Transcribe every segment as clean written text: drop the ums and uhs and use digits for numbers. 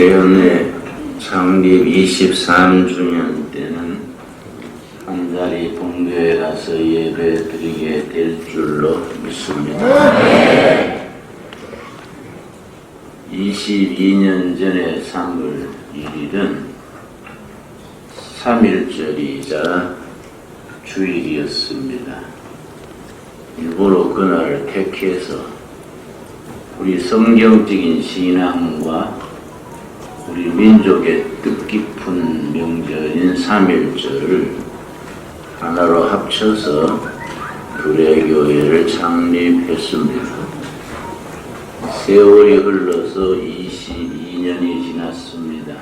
매연회 창립 23주년 때는 한자리 본교에 가서 예배 드리게 될 줄로 믿습니다. 22년 전에 3월 1일은 3.1절이자 주일이었습니다. 일부러 그날을 택해서 우리 성경적인 신앙과 우리 민족의 뜻깊은 명절인 3.1절을 하나로 합쳐서 두레교회를 창립했습니다. 세월이 흘러서 22년이 지났습니다.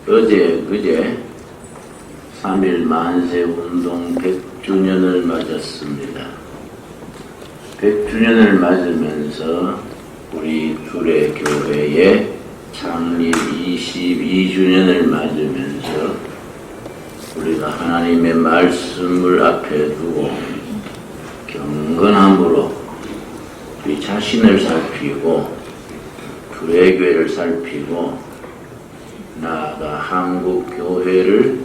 그제 3.1 만세운동 100주년을 맞았습니다. 100주년을 맞으면서 우리 두레교회의 창립 22주년을 맞으면서 우리가 하나님의 말씀을 앞에 두고 경건함으로 우리 자신을 살피고 두레교회를 살피고 나아가 한국교회를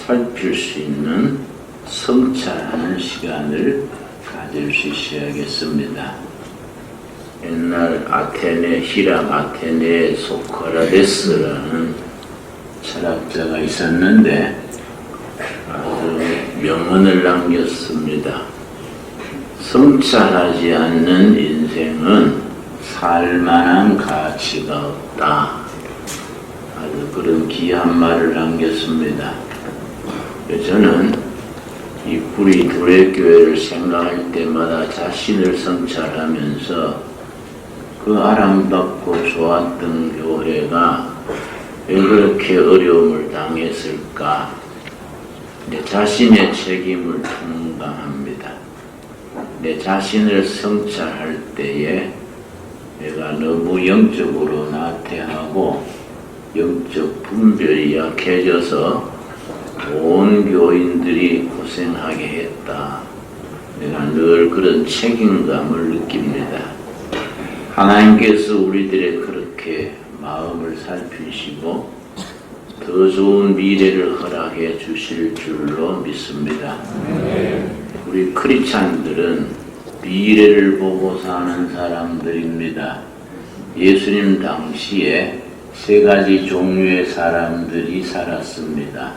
살필 수 있는 성찰하는 시간을 가질 수 있어야겠습니다. 옛날 히람 아테네의 소크라테스라는 철학자가 있었는데 아주 명언을 남겼습니다. 성찰하지 않는 인생은 살만한 가치가 없다. 아주 그런 귀한 말을 남겼습니다. 저는 이 우리 두레교회를 생각할 때마다 자신을 성찰하면서 그 아름답고 좋았던 교회가 왜 그렇게 어려움을 당했을까? 내 자신의 책임을 통감합니다. 내 자신을 성찰할 때에 내가 너무 영적으로 나태하고 영적 분별이 약해져서 온 교인들이 고생하게 했다. 내가 늘 그런 책임감을 느낍니다. 하나님께서 우리들의 그렇게 마음을 살피시고 더 좋은 미래를 허락해 주실 줄로 믿습니다. 우리 크리스찬들은 미래를 보고 사는 사람들입니다. 예수님 당시에 세 가지 종류의 사람들이 살았습니다.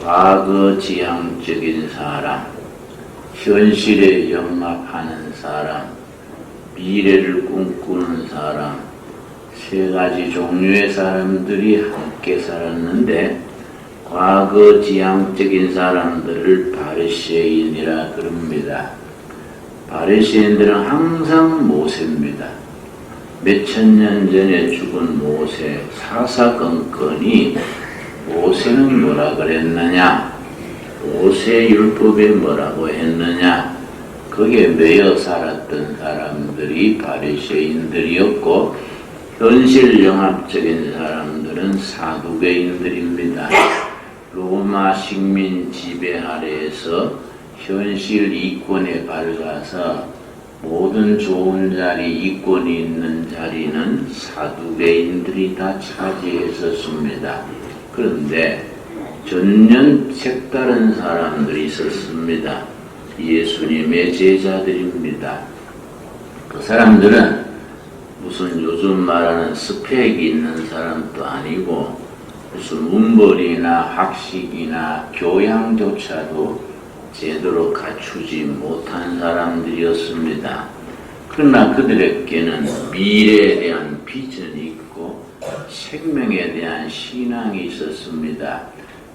과거 지향적인 사람, 현실에 영합하는 사람, 미래를 꿈꾸는 사람, 세 가지 종류의 사람들이 함께 살았는데 과거 지향적인 사람들을 바리새인이라 그럽니다. 바리새인들은 항상 모세입니다. 몇천 년 전에 죽은 모세 사사건건이 모세는 뭐라 그랬느냐? 모세 율법에 뭐라고 했느냐? 거기에 매여 살았던 사람들이 바리새인들이었고 현실 영합적인 사람들은 사두개인들입니다. 로마 식민 지배 아래에서 현실 이권에 밝아서 모든 좋은 자리, 이권이 있는 자리는 사두개인들이 다 차지했었습니다. 그런데 전혀 색다른 사람들이 있었습니다. 예수님의 제자들입니다. 그 사람들은 무슨 요즘 말하는 스펙이 있는 사람도 아니고 무슨 문벌이나 학식이나 교양조차도 제대로 갖추지 못한 사람들이었습니다. 그러나 그들에게는 미래에 대한 비전이 있고 생명에 대한 신앙이 있었습니다.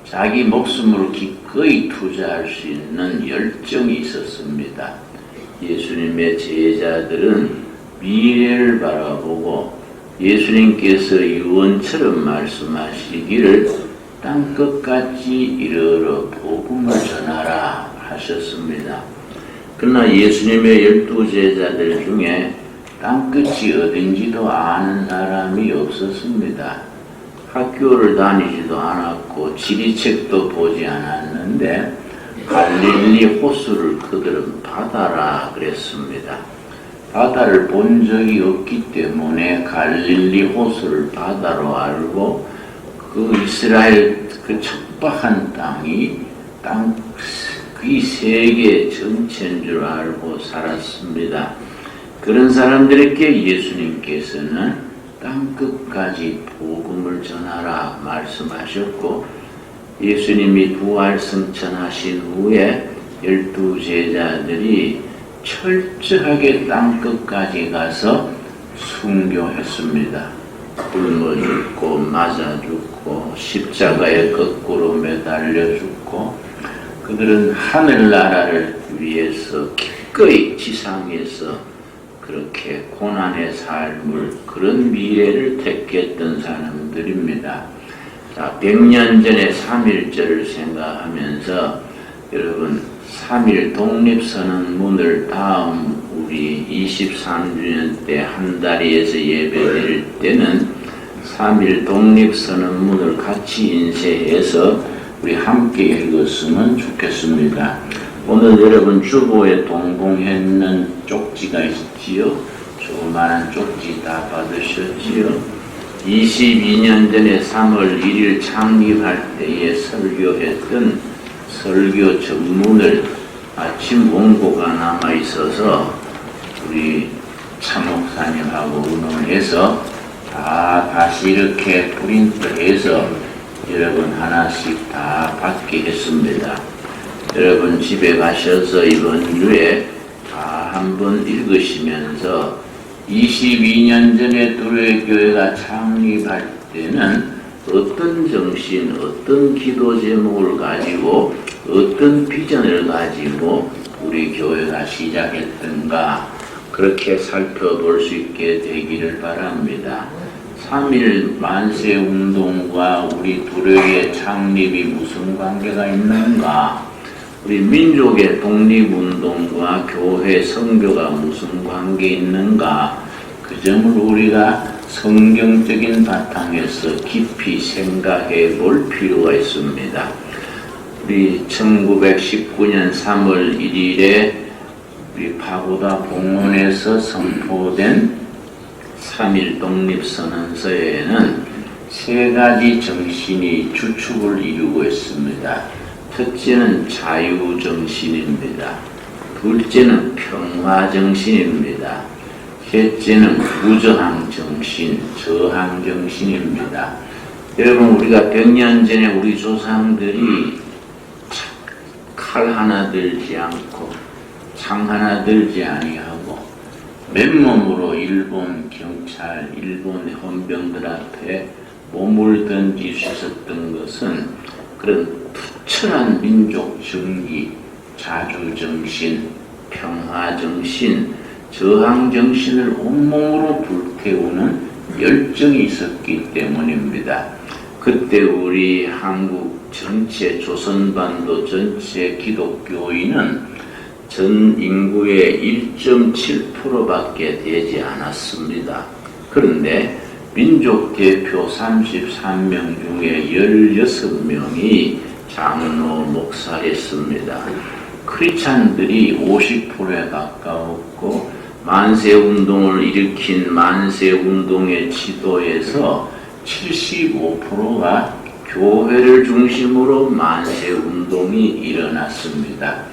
자기 목숨을 기꺼이 투자할 수 있는 열정이 있었습니다. 예수님의 제자들은 미래를 바라보고 예수님께서 유언처럼 말씀하시기를 땅끝까지 이르러 복음을 전하라 하셨습니다. 그러나 예수님의 12제자들 중에 땅끝이 어딘지도 아는 사람이 없었습니다. 학교를 다니지도 않았고 지리책도 보지 않았는데 갈릴리 호수를 그들은 바다라 그랬습니다. 바다를 본 적이 없기 때문에 갈릴리 호수를 바다로 알고 그 이스라엘 그 척박한 땅이 그 세계 전체인 줄 알고 살았습니다. 그런 사람들에게 예수님께서는 땅끝까지 복음을 전하라 말씀하셨고, 예수님이 부활 승천하신 후에 12 제자들이 철저하게 땅끝까지 가서 순교했습니다. 굶어 죽고 맞아 죽고 십자가에 거꾸로 매달려 죽고, 그들은 하늘나라를 위해서 기꺼이 지상에서 그렇게 고난의 삶을, 그런 미래를 택했던 사람들입니다. 자, 100년 전에 3.1절을 생각하면서 여러분 3.1 독립선언문을 다음 우리 23주년 때 한다리에서 예배드릴 때는 3.1 독립선언문을 같이 인쇄해서 우리 함께 읽었으면 좋겠습니다. 오늘 여러분 주보에 동봉했는 쪽지가 있지요. 조그마한 쪽지 다 받으셨지요. 22년 전에 3월 1일 창립할 때에 설교했던 설교 전문을 아침 원고가 남아 있어서 우리 차 목사님하고 의논해서 다시 이렇게 프린트해서 여러분 하나씩 다 받게 했습니다. 여러분 집에 가셔서 이번 주에 다 한번 읽으시면서 22년 전에 두레교회가 창립할 때는 어떤 정신, 어떤 기도 제목을 가지고 어떤 비전을 가지고 우리 교회가 시작했던가, 그렇게 살펴볼 수 있게 되기를 바랍니다. 3.1 만세운동과 우리 두레교회 창립이 무슨 관계가 있는가, 우리 민족의 독립운동과 교회 선교가 무슨 관계 있는가, 그 점을 우리가 성경적인 바탕에서 깊이 생각해 볼 필요가 있습니다. 우리 1919년 3월 1일에 우리 파고다 봉헌에서 선포된 3.1 독립선언서에는 3가지 정신이 주축을 이루고 있습니다. 첫째는 자유정신입니다. 둘째는 평화정신입니다. 셋째는 무저항정신, 저항정신입니다. 여러분, 우리가 100년 전에 우리 조상들이 칼 하나 들지 않고 창 하나 들지 아니하고 맨몸으로 일본 경찰, 일본 헌병들 앞에 몸을 던지셨던 것은 그런 투철한 민족 정기, 자주정신, 평화정신, 저항정신을 온몸으로 불태우는 열정이 있었기 때문입니다. 그때 우리 한국 전체, 조선반도 전체 기독교인은 전 인구의 1.7%밖에 되지 않았습니다. 그런데 민족 대표 33명 중에 16명이 장로 목사였습니다. 크리스찬들이 50%에 가까웠고, 만세운동을 일으킨 만세운동의 지도에서 75%가 교회를 중심으로 만세운동이 일어났습니다.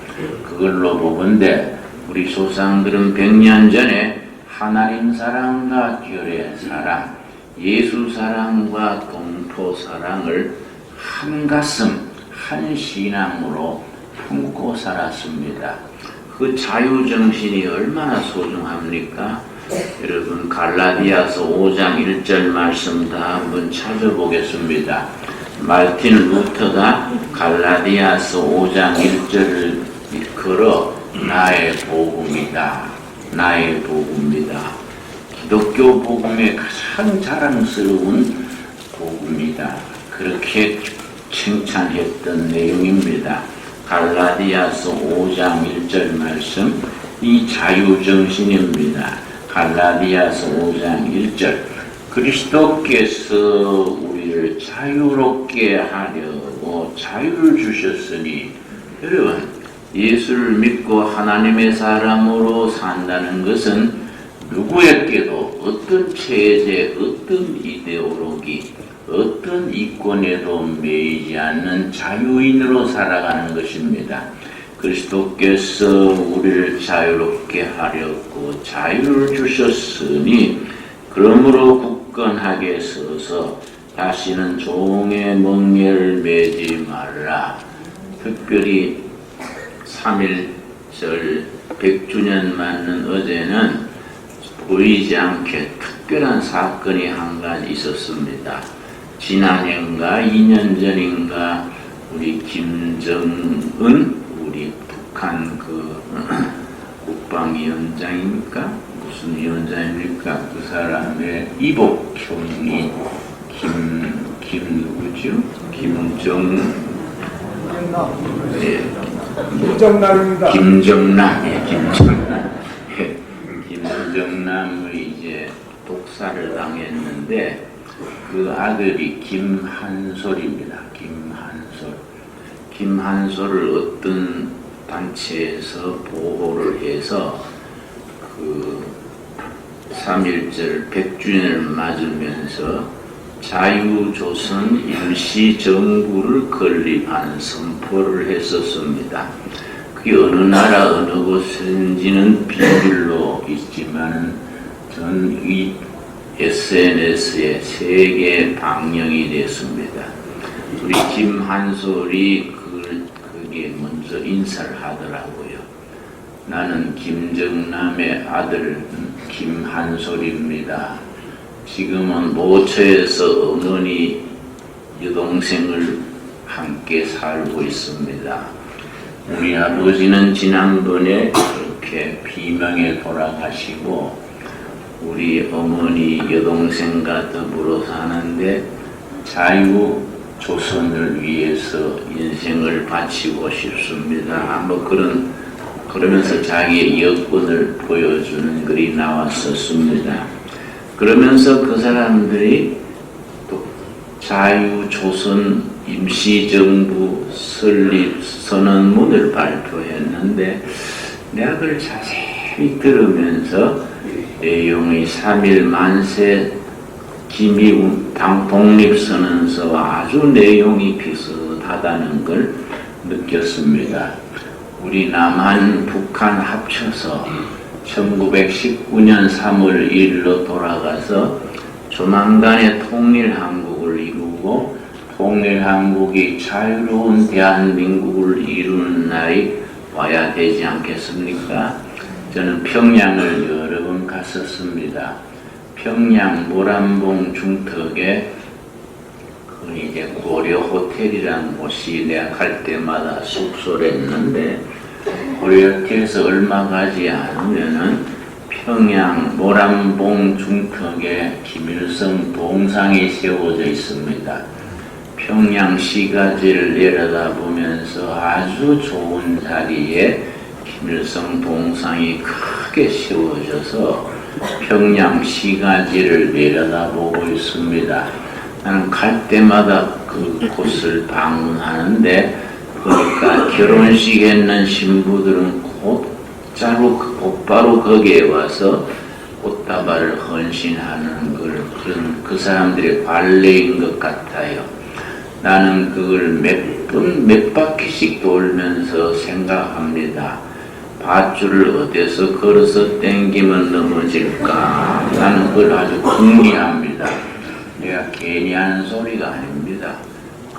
그걸로 보건대 우리 조상들은 100년 전에 하나님 사랑과 교회 사랑, 예수 사랑과 동포 사랑을 한 가슴, 한 신앙으로 품고 살았습니다. 그 자유정신이 얼마나 소중합니까? 여러분, 갈라디아서 5장 1절 말씀 다 한번 찾아보겠습니다. 마르틴 루터가 갈라디아서 5장 1절을 걸어 나의 복음이다, 나의 복음이다, 기독교 복음의 가장 자랑스러운 복음이다, 그렇게 칭찬했던 내용입니다. 갈라디아서 5장 1절 말씀, 이 자유정신입니다. 갈라디아서 5장 1절, 그리스도께서 우리를 자유롭게 하려고 자유를 주셨으니, 여러분, 예수를 믿고 하나님의 사람으로 산다는 것은 누구에게도 어떤 체제, 어떤 이데올로기, 어떤 이권에도 매이지 않는 자유인으로 살아가는 것입니다. 그리스도께서 우리를 자유롭게 하려고 자유를 주셨으니 그러므로 굳건하게 서서 다시는 종의 멍에를 매지 말라. 특별히 3.1절 100주년 맞는 어제는 보이지 않게 특별한 사건이 한 가지 있었습니다. 지난해인가 2년 전인가 우리 김정은 우리 북한 국방위원장입니까? 무슨 위원장입니까? 그 사람의 이복형이 누구죠? 김정남입니다. 김정남의 이제 독사를 당했는데 그 아들이 김한솔입니다. 김한솔을 어떤 단체에서 보호를 해서 그 3.1절 100주년을 맞으면서 자유조선 임시정부를 건립하는 선포를 했었습니다. 그게 어느 나라 어느 곳인지는 비밀로 있지만 전 이 SNS에 세계 방영이 됐습니다. 우리 김한솔이 그게 먼저 인사를 하더라고요. 나는 김정남의 아들 김한솔입니다. 지금은 모처에서 어머니 여동생을 함께 살고 있습니다. 우리 아버지는 지난번에 그렇게 비명에 돌아가시고 우리 어머니 여동생과 더불어 사는데 자유조선을 위해서 인생을 바치고 싶습니다. 그러면서 자기의 여권을 보여주는 글이 나왔었습니다. 그러면서 그 사람들이 또 자유조선 임시정부 설립 선언문을 발표했는데 내가 그걸 자세히 들으면서 내용이 3.1 만세 기미운 독립선언서와 아주 내용이 비슷하다는 걸 느꼈습니다. 우리 남한, 북한 합쳐서 1919년 3월 1일로 돌아가서 조만간에 통일한국을 이루고 통일한국이 자유로운 대한민국을 이루는 날이 와야 되지 않겠습니까? 저는 평양을 여러 번 갔었습니다. 평양 모란봉 중턱에 그 이제 고려 호텔이라는 곳이 내가 갈 때마다 숙소를 했는데 고려호텔에서 얼마 가지 않으면은 평양 모란봉 중턱에 김일성 동상이 세워져 있습니다. 평양 시가지를 내려다보면서 아주 좋은 자리에 김일성 동상이 크게 세워져서 평양 시가지를 내려다보고 있습니다. 나는 갈 때마다 그 곳을 방문하는데 그러니까 결혼식 했는 신부들은 곧바로 거기에 와서 꽃다발을 헌신하는 그런 그 사람들의 관례인 것 같아요. 나는 그걸 몇 바퀴씩 돌면서 생각합니다. 밧줄을 어디서 걸어서 땡기면 넘어질까? 나는 그걸 아주 궁리합니다. 내가 괜히 하는 소리가 아닙니다.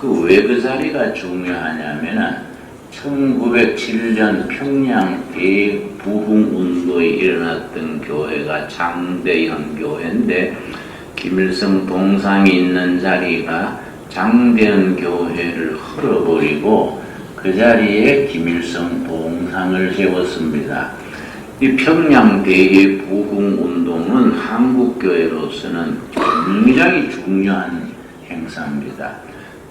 왜 그 자리가 중요하냐면은 1907년 평양 대부흥운동이 일어났던 교회가 장대현 교회인데 김일성 동상이 있는 자리가 장대현 교회를 헐어버리고 그 자리에 김일성 동상을 세웠습니다. 이 평양 대부흥운동은 한국교회로서는 굉장히 중요한 행사입니다.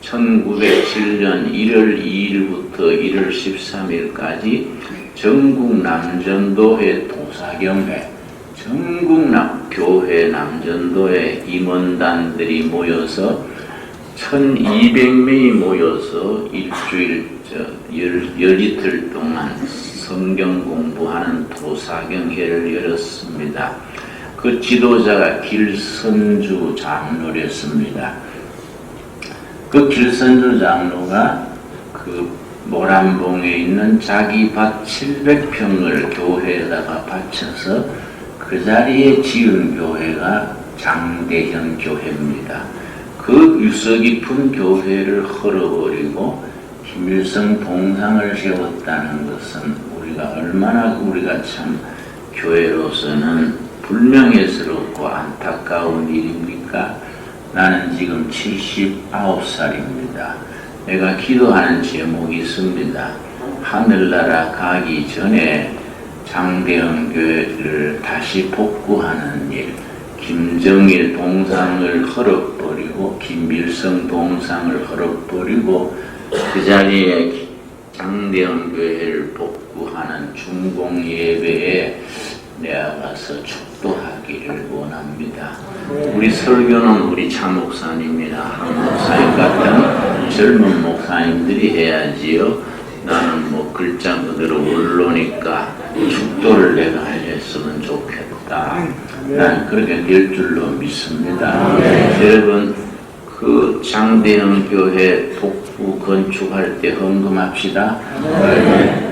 1907년 1월 2일부터 1월 13일까지 전국 남전도회 도사경회, 전국 교회 남전도회 임원단들이 모여서 1200명이 모여서 일주일 열이틀 동안 성경 공부하는 도사경회를 열었습니다. 그 지도자가 길선주 장로였습니다. 그 길선주 장로가 그 모란봉에 있는 자기 밭 700평을 교회에다가 바쳐서 그 자리에 지은 교회가 장대현 교회입니다. 그 유서 깊은 교회를 헐어버리고 김일성 동상을 세웠다는 것은 얼마나 우리가 참 교회로서는 불명예스럽고 안타까운 일입니까? 나는 지금 79살입니다. 내가 기도하는 제목이 있습니다. 하늘나라 가기 전에 장대현 교회를 다시 복구하는 일, 김정일 동상을 헐어버리고 김일성 동상을 헐어버리고 그 자리에 장대현 교회를 복구하는 중공 예배에 내가 가서 축도하기를 원합니다. 우리 설교는 우리 차 목사님이나 한 목사님 같은 젊은 목사님들이 해야지요. 나는 뭐 글자 그대로 원로니까 축도를 내가 했으면 좋겠다. 난 그렇게 될 줄로 믿습니다. 여러분 그 장대현 교회 복구 건축할 때 헌금합시다.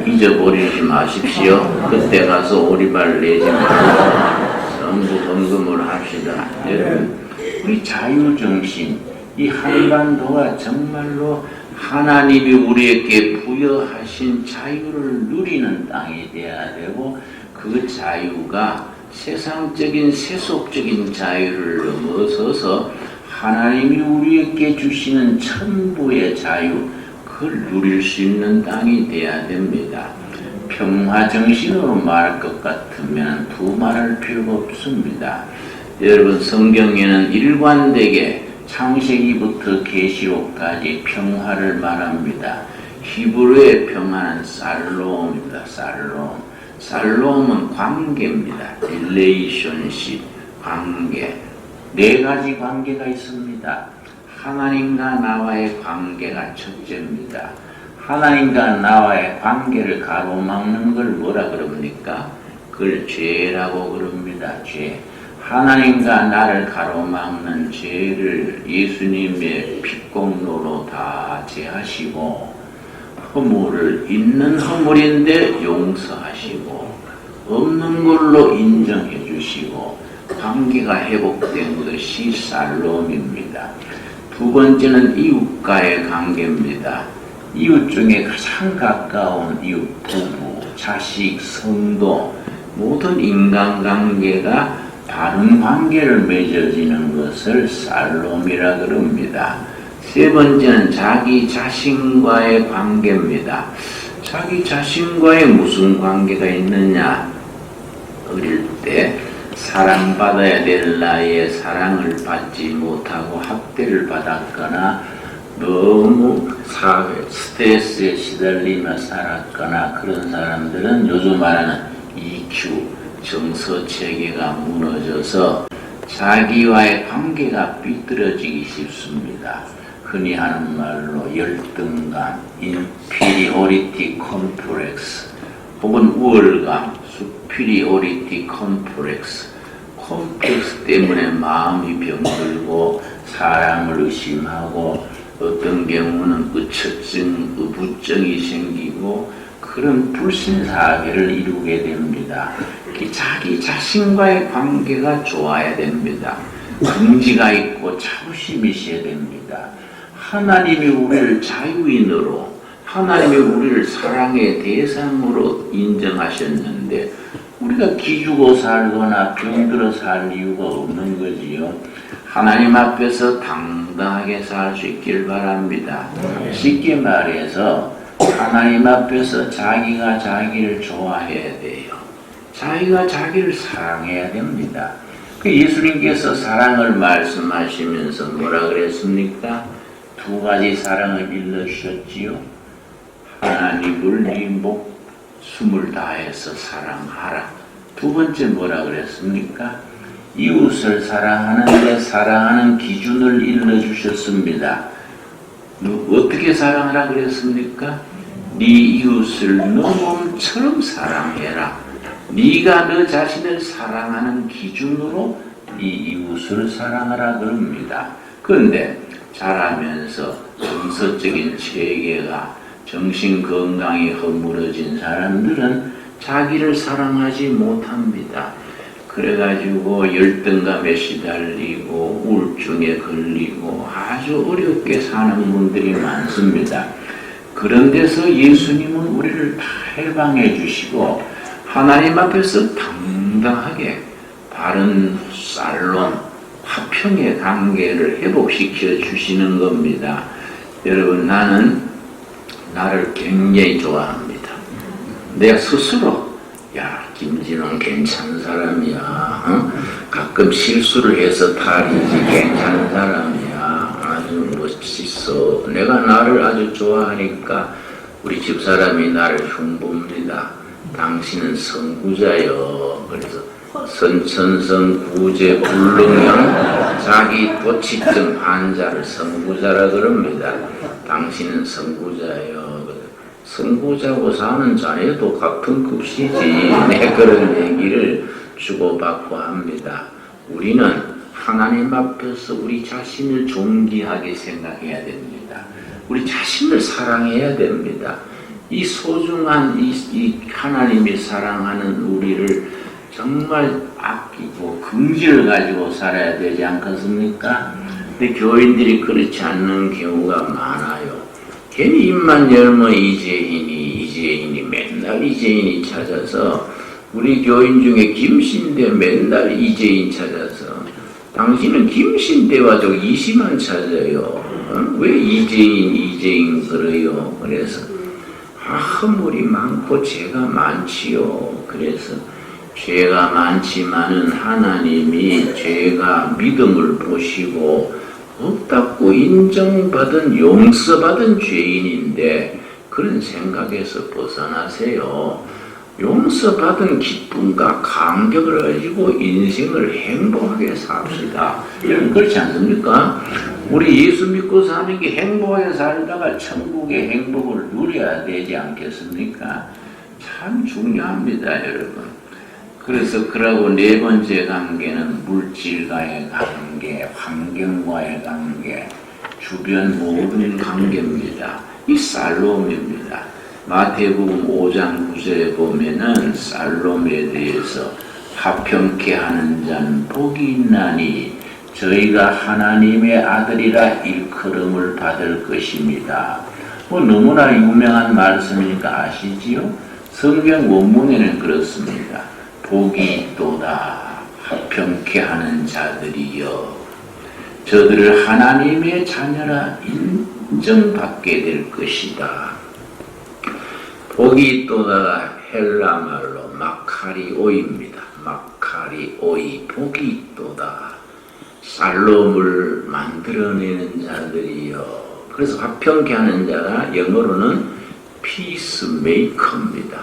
잊어버리지 마십시오. 그때 가서 오리발 내지 말고 전부 헌금을 합시다. 여러분 우리 자유정신, 이 한반도가 정말로 하나님이 우리에게 부여하신 자유를 누리는 땅이 되어야 되고, 그 자유가 세상적인 세속적인 자유를 넘어서서 하나님이 우리에게 주시는 천부의 자유, 그걸 누릴 수 있는 땅이 되어야 됩니다. 평화정신으로 말할 것 같으면 두말할 필요가 없습니다. 여러분 성경에는 일관되게 창세기부터 계시록까지 평화를 말합니다. 히브리어의 평화는 살롬입니다. 살롬은 관계입니다. relationship, 관계. 네 가지 관계가 있습니다. 하나님과 나와의 관계가 첫째입니다. 하나님과 나와의 관계를 가로막는 걸 뭐라 그럽니까? 그걸 죄라고 그럽니다. 죄. 하나님과 나를 가로막는 죄를 예수님의 피공로로 다 제하시고, 허물을 있는 허물인데 용서하시고 없는 걸로 인정해 주시고 관계가 회복된 것이 살롬입니다. 두 번째는 이웃과의 관계입니다. 이웃 중에 가장 가까운 이웃, 부부, 자식, 성도, 모든 인간관계가 바른 관계를 맺어지는 것을 살롬이라 그럽니다. 세 번째는 자기 자신과의 관계입니다. 자기 자신과의 무슨 관계가 있느냐? 어릴 때 사랑받아야 될 나이에 사랑을 받지 못하고 학대를 받았거나 너무 사회 스트레스에 시달리며 살았거나 그런 사람들은 요즘 말하는 EQ, 정서 체계가 무너져서 자기와의 관계가 삐뚤어지기 쉽습니다. 흔히 하는 말로 열등감, inferiority complex, 혹은 우월감, superiority complex, 컴플렉스 때문에 마음이 병들고 사람을 의심하고 어떤 경우는 의처증, 의부증이 생기고 그런 불신사계를 이루게 됩니다. 자기 자신과의 관계가 좋아야 됩니다. 긍지가 있고 자부심이 있어야 됩니다. 하나님이 우리를 자유인으로, 하나님이 우리를 사랑의 대상으로 인정하셨는데 우리가 기죽어 살거나 병들어 살 이유가 없는 거지요. 하나님 앞에서 당당하게 살 수 있길 바랍니다. 쉽게 말해서 하나님 앞에서 자기가 자기를 좋아해야 돼요. 자기가 자기를 사랑해야 됩니다. 그 예수님께서 사랑을 말씀하시면서 뭐라 그랬습니까? 두 가지 사랑을 일러주셨지요. 하나님을 네 목숨을 다해서 사랑하라. 두 번째 뭐라 그랬습니까? 이웃을 사랑하는데 사랑하는 기준을 일러주셨습니다. 어떻게 사랑하라 그랬습니까? 네 이웃을 너 몸처럼 사랑해라. 네가 너 자신을 사랑하는 기준으로 네 이웃을 사랑하라 그럽니다. 그런데 자라면서 정서적인 체계가 정신 건강이 허물어진 사람들은 자기를 사랑하지 못합니다. 그래가지고 열등감에 시달리고 우울증에 걸리고 아주 어렵게 사는 분들이 많습니다. 그런 데서 예수님은 우리를 다 해방해 주시고 하나님 앞에서 당당하게 바른 살롬, 화평의 관계를 회복시켜 주시는 겁니다. 여러분, 나는 나를 굉장히 좋아합니다. 내가 스스로 야, 김진원 괜찮은 사람이야. 어? 가끔 실수를 해서 탈이지 괜찮은 사람이야. 아주 멋있어. 내가 나를 아주 좋아하니까 우리 집사람이 나를 흉봅니다. 당신은 선구자요. 그래서 선천성 구제 불능형 자기 도치증 환자를 선구자라 그럽니다. 당신은 선구자요. 선구자고 사는 자녀도 같은 급시지. 네, 그런 얘기를 주고받고 합니다. 우리는 하나님 앞에서 우리 자신을 존귀하게 생각해야 됩니다. 우리 자신을 사랑해야 됩니다. 이 소중한 이 하나님이 사랑하는 우리를 정말 아끼고 긍지를 가지고 살아야 되지 않겠습니까? 근데 교인들이 그렇지 않는 경우가 많아요. 괜히 입만 열면 이재인이 맨날 이재인이 찾아서 우리 교인 중에 김신대 맨날 이재인 찾아서 당신은 김신대와 저 이시만 찾아요. 왜 이재인 그래요? 그래서 허물이 많고 죄가 많지요. 그래서 죄가 많지만은 하나님이 죄가 믿음을 보시고 없다고 인정받은 용서받은 죄인인데 그런 생각에서 벗어나세요. 용서받은 기쁨과 감격을 가지고 인생을 행복하게 삽시다. 여러분 그렇지 않습니까? 우리 예수 믿고 사는 게 행복하게 살다가 천국의 행복을 누려야 되지 않겠습니까? 참 중요합니다, 여러분. 그래서 그러고 네 번째 관계는 물질과의 관계, 환경과의 관계, 주변 모든 관계입니다. 이 살롬입니다. 마태복음 5장 9절에 보면은 살롬에 대해서 화평케 하는 자는 복이 있나니 저희가 하나님의 아들이라 일컬음을 받을 것입니다. 뭐 너무나 유명한 말씀이니까 아시지요? 성경 원문에는 그렇습니다. 복이 있도다 화평케 하는 자들이여 저들을 하나님의 자녀라 인정받게 될 것이다. 복이 있도다가 헬라말로 마카리오입니다. 마카리오이 복이 있도다. 살롬을 만들어내는 자들이여. 그래서 화평케 하는 자가 영어로는 피스메이커입니다.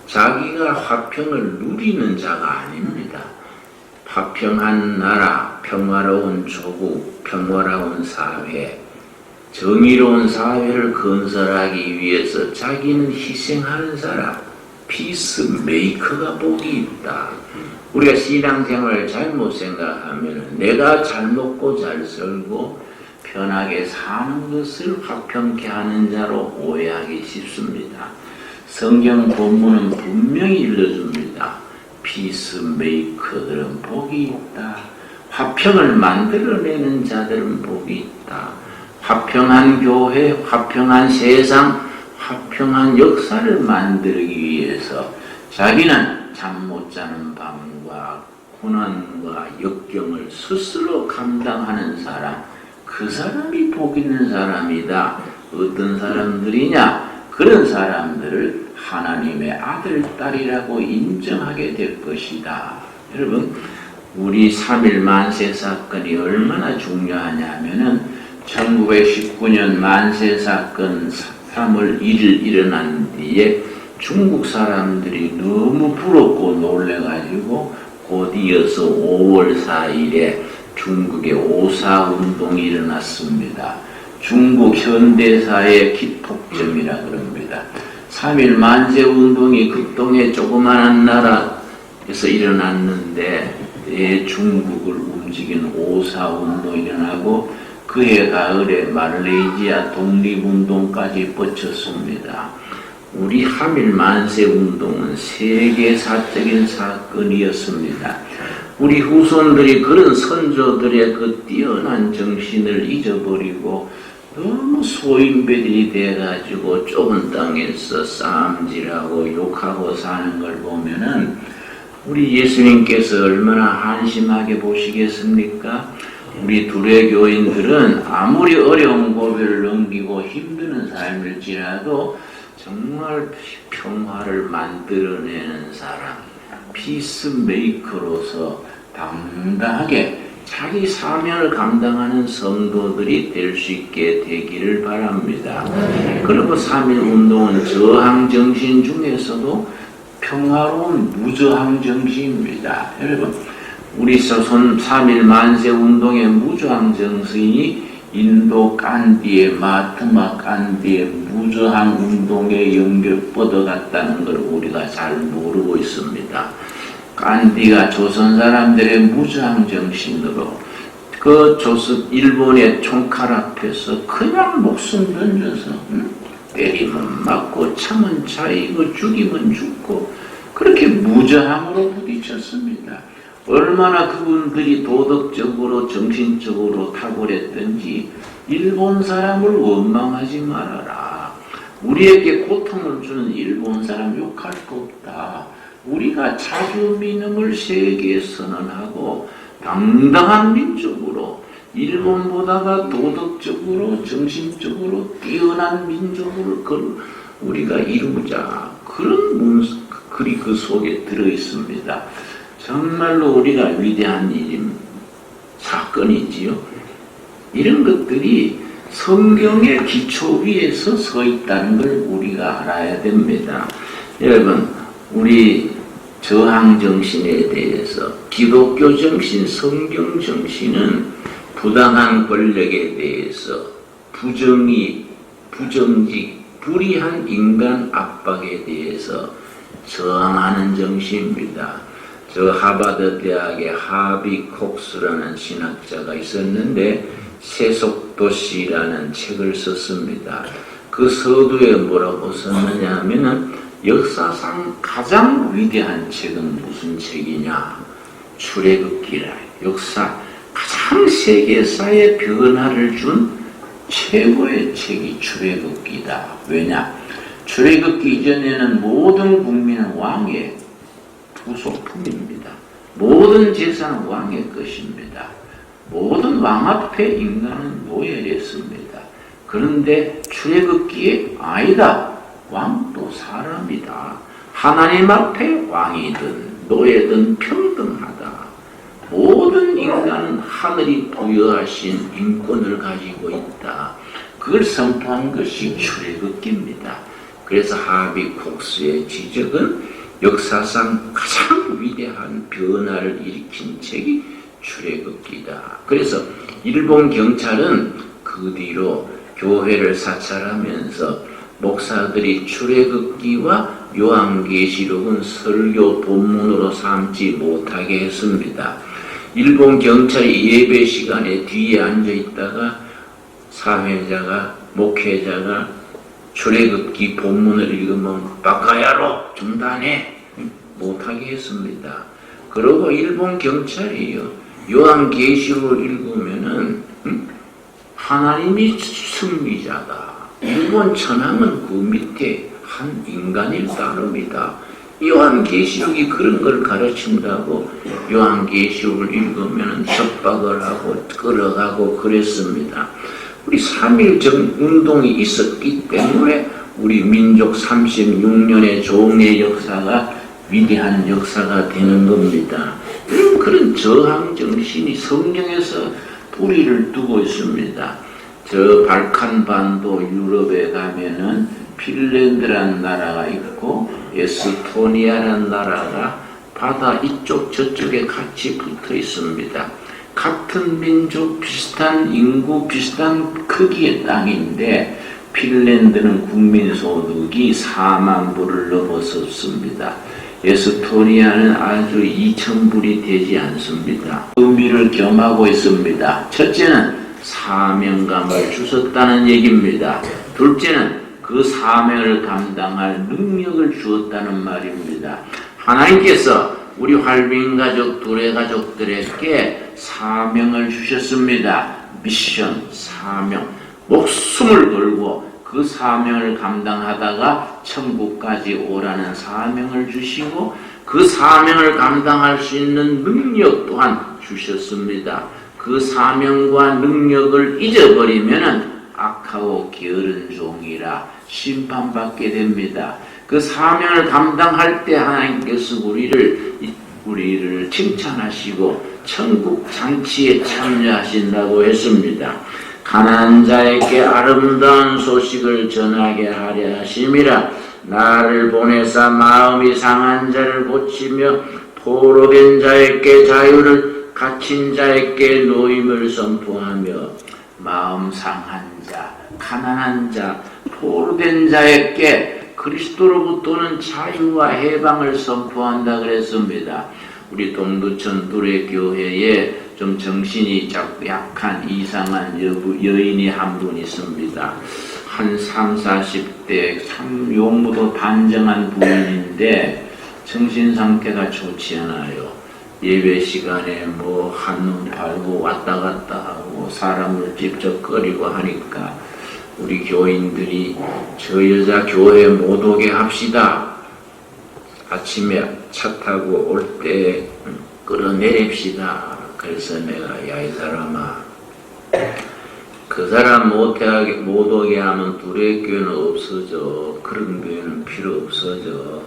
자기가 화평을 누리는 자가 아닙니다. 화평한 나라, 평화로운 조국, 평화로운 사회, 정의로운 사회를 건설하기 위해서 자기는 희생하는 사람, 피스메이커가 복이 있다. 우리가 신앙생활을 잘못 생각하면 내가 잘 먹고 잘 살고 편하게 사는 것을 화평케 하는 자로 오해하기 쉽습니다. 성경 본문은 분명히 일러줍니다. 피스메이커들은 복이 있다. 화평을 만들어내는 자들은 복이 있다. 화평한 교회, 화평한 세상, 화평한 역사를 만들기 위해서 자기는 잠 못 자는 밤과 고난과 역경을 스스로 감당하는 사람, 그 사람이 복 있는 사람이다. 어떤 사람들이냐? 그런 사람들을 하나님의 아들, 딸이라고 인정하게 될 것이다. 여러분, 우리 3.1 만세 사건이 얼마나 중요하냐면은 1919년 만세 사건 3월 1일 일어난 뒤에 중국 사람들이 너무 부럽고 놀래가지고 곧 이어서 5월 4일에 중국의 오사운동이 일어났습니다. 중국 현대사의 기폭점이라 그럽니다. 3.1 만세운동이 극동의 조그마한 나라 에서 일어났는데 중국을 움직인 5.4 운동이 일어나고 그해 가을에 말레이시아 독립운동까지 뻗쳤습니다. 우리 한일 만세 운동은 세계사적인 사건이었습니다. 우리 후손들이 그런 선조들의 그 뛰어난 정신을 잊어버리고 너무 소인배들이 돼가지고 좁은 땅에서 싸움질하고 욕하고 사는 걸 보면은 우리 예수님께서 얼마나 한심하게 보시겠습니까? 우리 두레교인들은 아무리 어려운 고비를 넘기고 힘드는 삶일지라도 정말 평화를 만들어내는 사람, 피스메이커로서 당당하게 자기 사명을 감당하는 성도들이 될 수 있게 되기를 바랍니다. 그리고 3.1운동은 저항정신 중에서도 평화로운 무저항정신입니다. 여러분, 우리 조선 3.1 만세운동의 무저항정신이 인도 깐디의 마트마 깐디의 무저항운동에 연결 뻗어갔다는 걸 우리가 잘 모르고 있습니다. 깐디가 조선 사람들의 무저항 정신으로 그 조선 일본의 총칼 앞에서 그냥 목숨 던져서 때리면 맞고 참은 차이고 죽이면 죽고 그렇게 무저항으로 부딪혔습니다. 얼마나 그분들이 도덕적으로 정신적으로 탁월했던지 일본 사람을 원망하지 말아라. 우리에게 고통을 주는 일본 사람 욕할 거 없다. 우리가 자주민음을 세계에 선언하고 당당한 민족으로 일본보다가 도덕적으로 정신적으로 뛰어난 민족을 우리가 이루자. 그런 글이 그 속에 들어있습니다. 정말로 우리가 위대한 사건이지요. 이런 것들이 성경의 기초 위에서 서 있다는 걸 우리가 알아야 됩니다. 여러분, 우리 저항정신에 대해서 기독교 정신, 성경 정신은 부당한 권력에 대해서 부정직, 불의한 인간 압박에 대해서 저항하는 정신입니다. 저 하버드 대학의 하비 콕스라는 신학자가 있었는데 세속도시라는 책을 썼습니다. 그 서두에 뭐라고 썼느냐 하면은 역사상 가장 위대한 책은 무슨 책이냐? 출애굽기라. 역사 가장 세계사의 변화를 준 최고의 책이 출애굽기다. 왜냐? 출애굽기 이전에는 모든 국민은 왕의 부속품입니다. 모든 재산은 왕의 것입니다. 모든 왕 앞에 인간은 노예했습니다. 그런데 출애굽기에 아니다. 왕도 사람이다. 하나님 앞에 왕이든 노예든 평등하다. 모든 인간은 하늘이 부여하신 인권을 가지고 있다. 그걸 선포한 것이 출애굽기입니다. 그래서 하비 콕스의 지적은 역사상 가장 위대한 변화를 일으킨 책이 출애굽기다. 그래서 일본 경찰은 그 뒤로 교회를 사찰하면서 목사들이 출애굽기와 요한계시록은 설교 본문으로 삼지 못하게 했습니다. 일본 경찰이 예배 시간에 뒤에 앉아 있다가 사회자가 목회자가 출애굽기 본문을 읽으면 바카야로 중단해 못하게 했습니다. 그리고 일본 경찰이요 요한계시록을 읽으면은 하나님이 승리자다. 일본 천황은 그 밑에 한 인간일 따름이다. 요한계시록이 그런 걸 가르친다고 요한계시록을 읽으면 협박을 하고 끌어가고 그랬습니다. 우리 3.1 운동이 있었기 때문에 우리 민족 36년의 종의 역사가 위대한 역사가 되는 겁니다. 그런 저항정신이 성경에서 뿌리를 두고 있습니다. 저 발칸반도 유럽에 가면은 핀란드라는 나라가 있고 에스토니아라는 나라가 바다 이쪽 저쪽에 같이 붙어 있습니다. 같은 민족, 비슷한 인구, 비슷한 크기의 땅인데 핀란드는 국민소득이 4만 불을 넘어섰습니다. 에스토니아는 아주 이천불이 되지 않습니다. 의미를 겸하고 있습니다. 첫째는 사명감을 주셨다는 얘기입니다. 둘째는 그 사명을 감당할 능력을 주었다는 말입니다. 하나님께서 우리 활빈가족, 두레가족들에게 사명을 주셨습니다. 미션, 사명, 목숨을 걸고 그 사명을 감당하다가 천국까지 오라는 사명을 주시고 그 사명을 감당할 수 있는 능력 또한 주셨습니다. 그 사명과 능력을 잊어버리면 악하고 게으른 종이라 심판받게 됩니다. 그 사명을 감당할 때 하나님께서 우리를 칭찬하시고 천국 잔치에 참여하신다고 했습니다. 가난한 자에게 아름다운 소식을 전하게 하려 하심이라. 나를 보내사 마음이 상한 자를 고치며 포로된 자에게 자유를, 갇힌 자에게 노임을 선포하며 마음 상한 자, 가난한 자, 포로된 자에게 그리스도로부터는 자유와 해방을 선포한다 그랬습니다. 우리 동두천 두레교회에 좀 정신이 약한 이상한 여인이 한 분 있습니다. 한 30, 40대 참 용모도 단정한 부인인데 정신 상태가 좋지 않아요. 예배 시간에 뭐 한눈 팔고 왔다 갔다 하고 사람을 직접 거리고 하니까 우리 교인들이 저 여자 교회 못 오게 합시다. 아침에 차 타고 올 때 끌어내립시다. 그래서 내가 야 이 사람아, 그 사람 못 오게 하면 두레교회는 없어져. 그런 교회는 필요 없어져.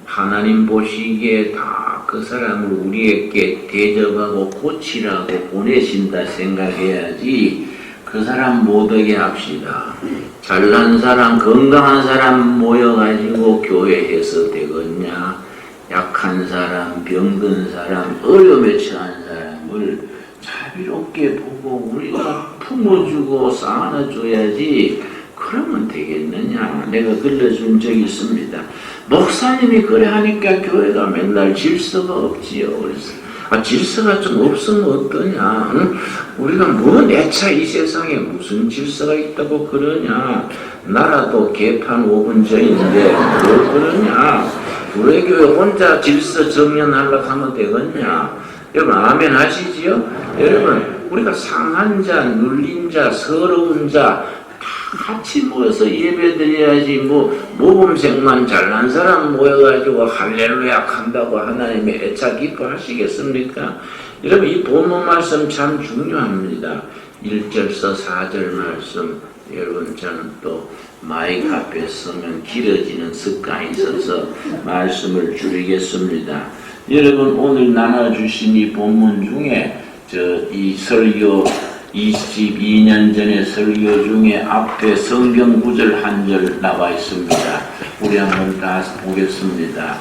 하나님 보시기에 다 그 사람을 우리에게 대접하고 고치라고 보내신다 생각해야지 그 사람 못 오게 합시다. 잘난 사람, 건강한 사람 모여가지고 교회에서 되겠냐? 약한 사람, 병든 사람, 어려움에 처한 사람을 자비롭게 보고 우리가 품어주고 쌓아줘야지. 그러면 되겠느냐? 내가 글러준 적이 있습니다. 목사님이 그래 하니까 교회가 맨날 질서가 없지요. 그래서 질서가 좀 없으면 어떠냐? 응? 우리가 뭐 내 차 이 세상에 무슨 질서가 있다고 그러냐? 나라도 개판 5분 전인데 뭘 그러냐? 두레교회 혼자 질서 정연하려고 하면 되겠냐? 여러분 아멘 하시지요? 여러분 우리가 상한 자, 눌린 자, 서러운 자 같이 모여서 예배드려야지. 모범생만 잘난 사람 모여가지고 할렐루야 한다고 하나님의 애착 기뻐하시겠습니까? 여러분 이 본문 말씀 참 중요합니다. 1절서 4절 말씀. 여러분 저는 또 마이크 앞에 서면 길어지는 습관이 있어서 말씀을 줄이겠습니다. 여러분 오늘 나눠주신 이 본문 중에 이 설교 22년 전에 설교 중에 앞에 성경 구절 한 절 나와 있습니다. 우리 한번 다 보겠습니다.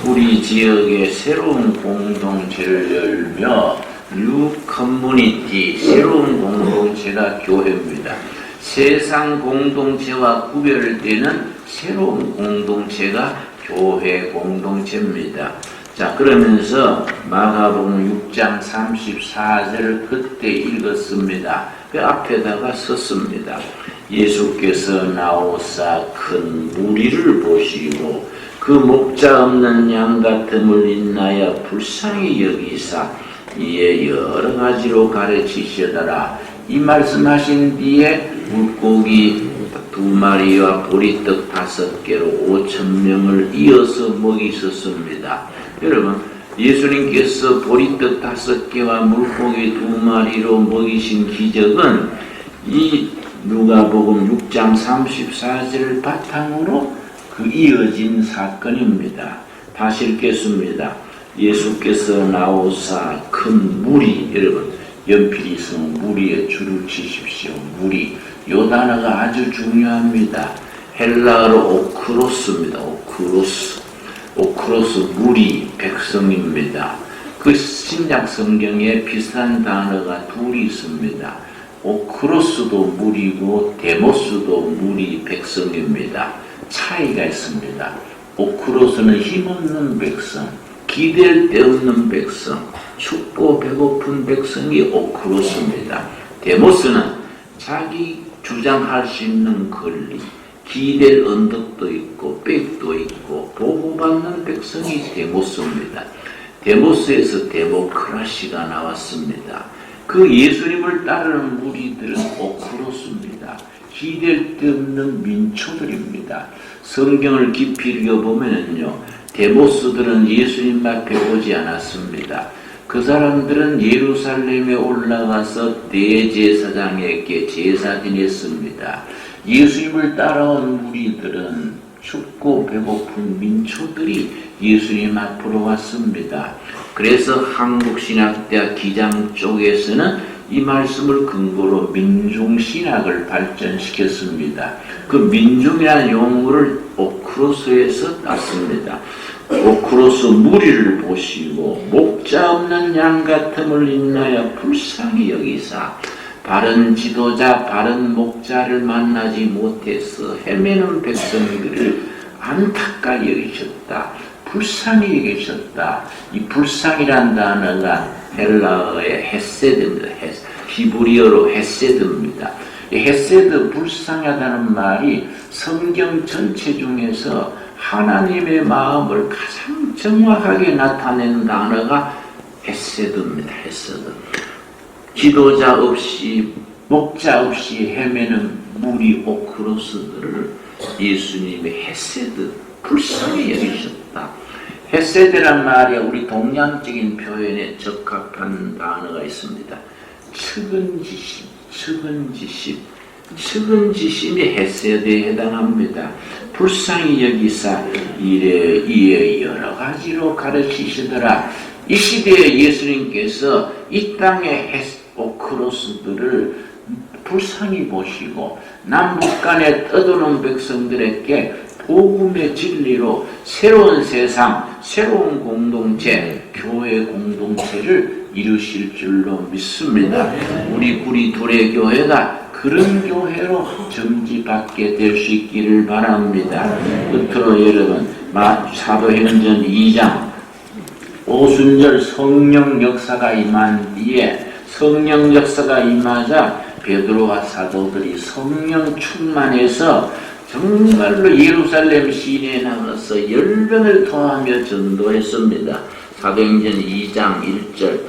우리 지역에 새로운 공동체를 열며 뉴 커뮤니티, 새로운 공동체가 교회입니다. 세상 공동체와 구별되는 새로운 공동체가 교회 공동체입니다. 자, 그러면서 마가복음 6장 34절을 그때 읽었습니다. 그 앞에다가 썼습니다. 예수께서 나오사 큰 무리를 보시고 그 목자 없는 양 같음을 인하여 불쌍히 여기사 이에 여러 가지로 가르치시더라. 이 말씀하신 뒤에 물고기 2마리와 보리떡 5개로 5,000명을 이어서 먹이셨습니다. 여러분 예수님께서 보리떡 5개와 물고기 2마리로 먹이신 기적은 이 누가복음 6장 34절을 바탕으로 그 이어진 사건입니다. 다시 읽겠습니다. 예수께서 나오사 큰 무리, 여러분 연필이 있으면 무리에 줄을 치십시오. 무리, 요 단어가 아주 중요합니다. 헬라어로 오크로스입니다. 오크로스 무리, 백성입니다. 그 신약 성경에 비슷한 단어가 둘이 있습니다. 오크로스도 무리고 데모스도 무리, 백성입니다. 차이가 있습니다. 오크로스는 힘없는 백성, 기댈 데 없는 백성, 춥고 배고픈 백성이 오크로스입니다. 데모스는 자기 주장할 수 있는 권리, 기댈 언덕도 있고 백도 있고 보호받는 백성이 데모스입니다. 데모스에서 데모크라시가 나왔습니다. 그 예수님을 따르는 무리들은 오크로스입니다. 기댈 데 없는 민초들입니다. 성경을 깊이 읽어보면요, 데모스들은 예수님 앞에 오지 않았습니다. 그 사람들은 예루살렘에 올라가서 대제사장에게 제사 지냈습니다. 예수님을 따라온 무리들은 춥고 배고픈 민초들이 예수님 앞으로 왔습니다. 그래서 한국신학대학 기장 쪽에서는 이 말씀을 근거로 민중신학을 발전시켰습니다. 그 민중이라는 용어를 오크로스에서 땄습니다. 오크로스 무리를 보시고 목자 없는 양 같음을 인하여 불쌍히 여기사 바른 지도자, 바른 목자를 만나지 못해서 헤매는 백성들을 안타까 여기셨다. 불쌍히 여기셨다. 이 불쌍이란 단어가 헬라어의 헤세드입니다. 히브리어로 헤세드입니다. 이 헤세드, 불쌍하다는 말이 성경 전체 중에서 하나님의 마음을 가장 정확하게 나타내는 단어가 헤세드입니다. 헤세드. 지도자 없이 목자 없이 헤매는 무리 오크로스들을 예수님의 헤세드, 불쌍히 여기셨다. 헤세드란 말이 우리 동양적인 표현에 적합한 단어가 있습니다. 측은지심, 측은지심. 측은지심이 헤세드에 해당합니다. 불쌍히 여기사 이에 여러 가지로 가르치시더라. 이 시대에 예수님께서 이 땅의 오크로스들을 불쌍히 보시고 남북 간에 떠도는 백성들에게 복음의 진리로 새로운 세상, 새로운 공동체, 교회 공동체를 이루실 줄로 믿습니다. 우리 구리도래 교회가 그런 교회로 점지받게 될 수 있기를 바랍니다. 끝으로 여러분, 사도행전 2장 오순절 성령 역사가 임한 뒤에 성령 역사가 임하자 베드로와 사도들이 성령 충만해서 정말로 예루살렘 시내에 나가서 열변을 토하며 전도했습니다. 사도행전 2장 1절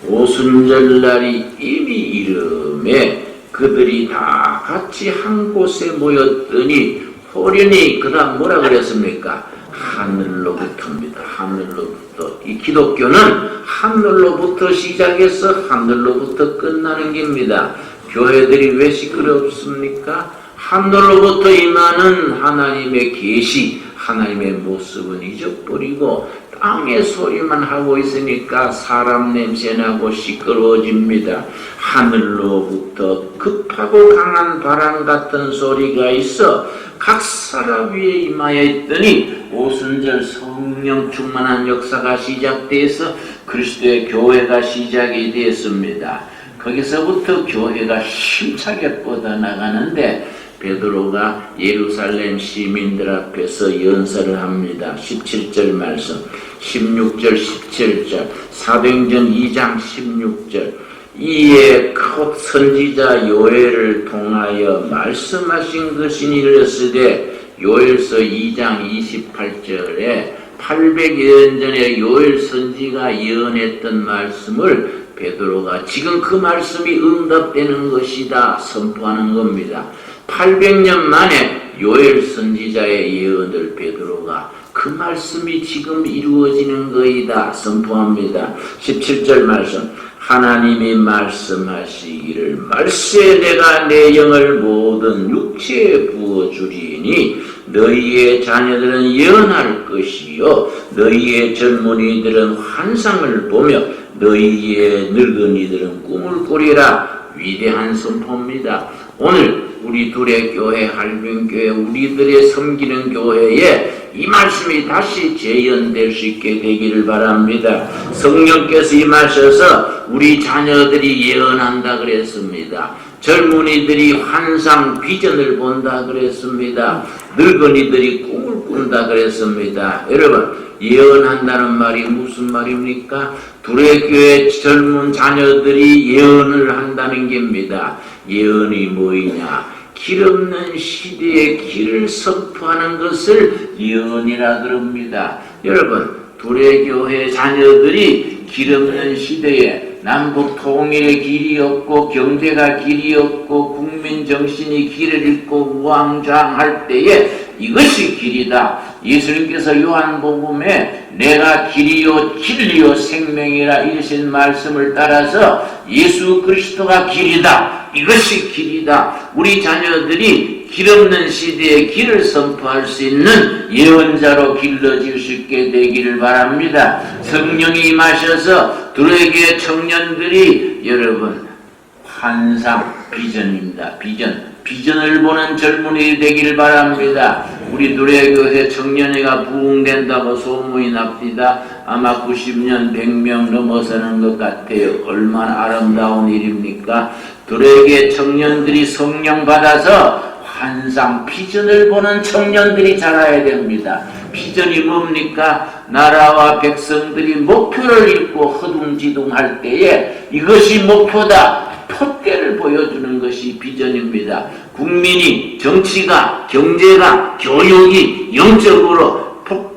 오순절날이 이미 이름에 그들이 다 같이 한 곳에 모였더니 호련히 그 다음 뭐라 그랬습니까? 하늘로부터입니다. 하늘로부터. 이 기독교는 하늘로부터 시작해서 하늘로부터 끝나는 겁니다. 교회들이 왜 시끄럽습니까? 하늘로부터 임하는 하나님의 계시, 하나님의 모습은 잊어버리고 땅의 소리만 하고 있으니까 사람 냄새나고 시끄러워집니다. 하늘로부터 급하고 강한 바람 같은 소리가 있어 각 사람 위에 임하여 있더니 오순절 성령 충만한 역사가 시작돼서 그리스도의 교회가 시작이 되었습니다. 거기서부터 교회가 힘차게 뻗어나가는데 베드로가 예루살렘 시민들 앞에서 연설을 합니다. 17절 말씀, 16절, 17절, 사도행전 2장 16절. 이에 곧 선지자 요엘을 통하여 말씀하신 것이 이르시되 요엘서 2장 28절에 800여 년 전에 요엘 선지가 예언했던 말씀을 베드로가 지금 그 말씀이 응답되는 것이다 선포하는 겁니다. 800년 만에 요엘 선지자의 예언을 베드로가 그 말씀이 지금 이루어지는 거이다 선포합니다. 17절 말씀 하나님이 말씀하시기를 말세 내가 내 영을 모든 육체에 부어주리니 너희의 자녀들은 예언할 것이요 너희의 젊은이들은 환상을 보며 너희의 늙은이들은 꿈을 꾸리라. 위대한 선포입니다. 오늘 우리 둘의 교회, 할빈교회, 우리들의 섬기는 교회에 이 말씀이 다시 재현될 수 있게 되기를 바랍니다. 성령께서 임하셔서 우리 자녀들이 예언한다 그랬습니다. 젊은이들이 환상 비전을 본다 그랬습니다. 늙은이들이 꿈을 꾼다 그랬습니다. 여러분, 예언한다는 말이 무슨 말입니까? 두레교회 젊은 자녀들이 예언을 한다는 겁니다. 예언이 뭐이냐? 길 없는 시대의 길을 선포하는 것을 예언이라 그럽니다. 여러분, 두레교회 자녀들이 길 없는 시대에 남북 통일의 길이 없고 경제가 길이 없고 국민 정신이 길을 잃고 우왕좌왕할 때에 이것이 길이다. 예수님께서 요한복음에 내가 길이요 진리요 생명이라 이르신 말씀을 따라서 예수 그리스도가 길이다. 이것이 길이다. 우리 자녀들이 길 없는 시대에 길을 선포할 수 있는 예언자로 길러질 수 있게 되기를 바랍니다. 성령이 임하셔서 두레교회 청년들이 여러분 환상 비전입니다. 비전을 보는 젊은이 되기를 바랍니다. 우리 두레교회 청년회가 부흥된다고 소문이 납니다. 아마 90년 100명 넘어서는 것 같아요. 얼마나 아름다운 일입니까? 두레교회 청년들이 성령 받아서 환상 비전을 보는 청년들이 자라야 됩니다. 비전이 뭡니까? 나라와 백성들이 목표를 잃고 허둥지둥할 때에 이것이 목표다. 표대를 보여주는 것이 비전입니다. 국민이 정치가 경제가 교육이 영적으로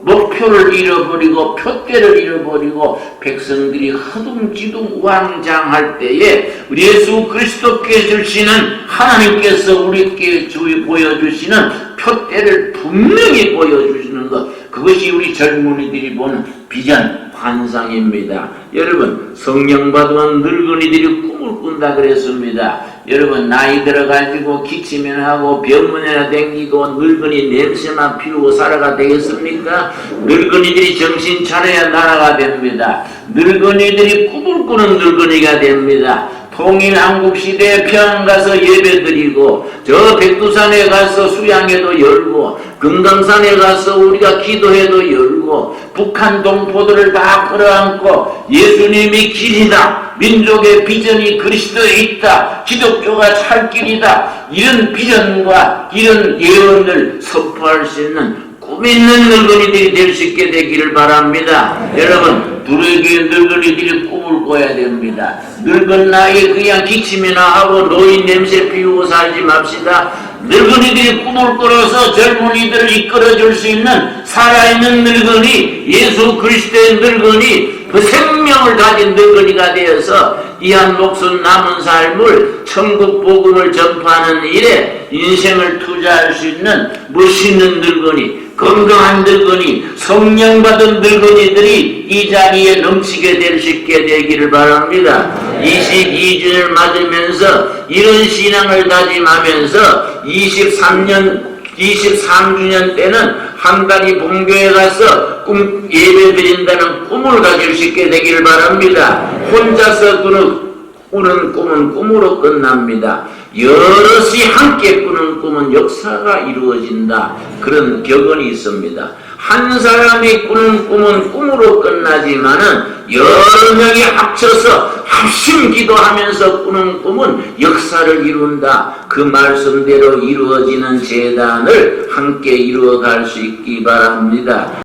목표를 잃어버리고 표대를 잃어버리고 백성들이 허둥지둥 우왕좌왕할 때에 예수 그리스도께 주시는 하나님께서 우리께 보여주시는 표대를 분명히 보여주시는 것, 그것이 우리 젊은이들이 보는 비전 환상입니다. 여러분, 성령 받으면 늙은이들이 꿈을 꾼다 그랬습니다. 여러분, 나이 들어가지고 기침이나 하고 병원에나 댕기고 늙은이 냄새만 피우고 살아가 되겠습니까? 늙은이들이 정신 차려야 나라가 됩니다. 늙은이들이 꿈을 꾸는 늙은이가 됩니다. 통일 한국 시대에 평양 가서 예배드리고 저 백두산에 가서 수양회도 열고 금강산에 가서 우리가 기도회도 열고 북한 동포들을 다 끌어안고 예수님이 길이다. 민족의 비전이 그리스도에 있다. 기독교가 살 길이다. 이런 비전과 이런 예언을 선포할 수 있는 꿈 있는 늙은이들이 될 수 있게 되기를 바랍니다. 여러분, 두레교회 늙은이들이 꿈을 꿔야 됩니다. 늙은 나이에 그냥 기침이나 하고 노인 냄새 피우고 살지 맙시다. 늙은이들이 꿈을 꿔서 젊은이들을 이끌어줄 수 있는 살아있는 늙은이, 예수 그리스도의 늙은이, 그 생명을 가진 늙은이가 되어서 이 한 목숨 남은 삶을 천국 복음을 전파하는 일에 인생을 투자할 수 있는 멋있는 늙은이, 건강한 늙은이, 성령 받은 늙은이들이 이 자리에 넘치게 될 수 있게 되기를 바랍니다. 22주년을 맞으면서 이런 신앙을 다짐하면서 23주년 때는 한 달이 본교에 가서 예배 드린다는 꿈을 가질 수 있게 되기를 바랍니다. 혼자서 꾸는 꿈은 꿈으로 끝납니다. 여럿이 함께 꾸는 꿈은 역사가 이루어진다. 그런 격언이 있습니다. 한 사람이 꾸는 꿈은 꿈으로 끝나지만은 여러 명이 합쳐서 합심 기도하면서 꾸는 꿈은 역사를 이룬다. 그 말씀대로 이루어지는 재단을 함께 이루어갈 수 있기 바랍니다.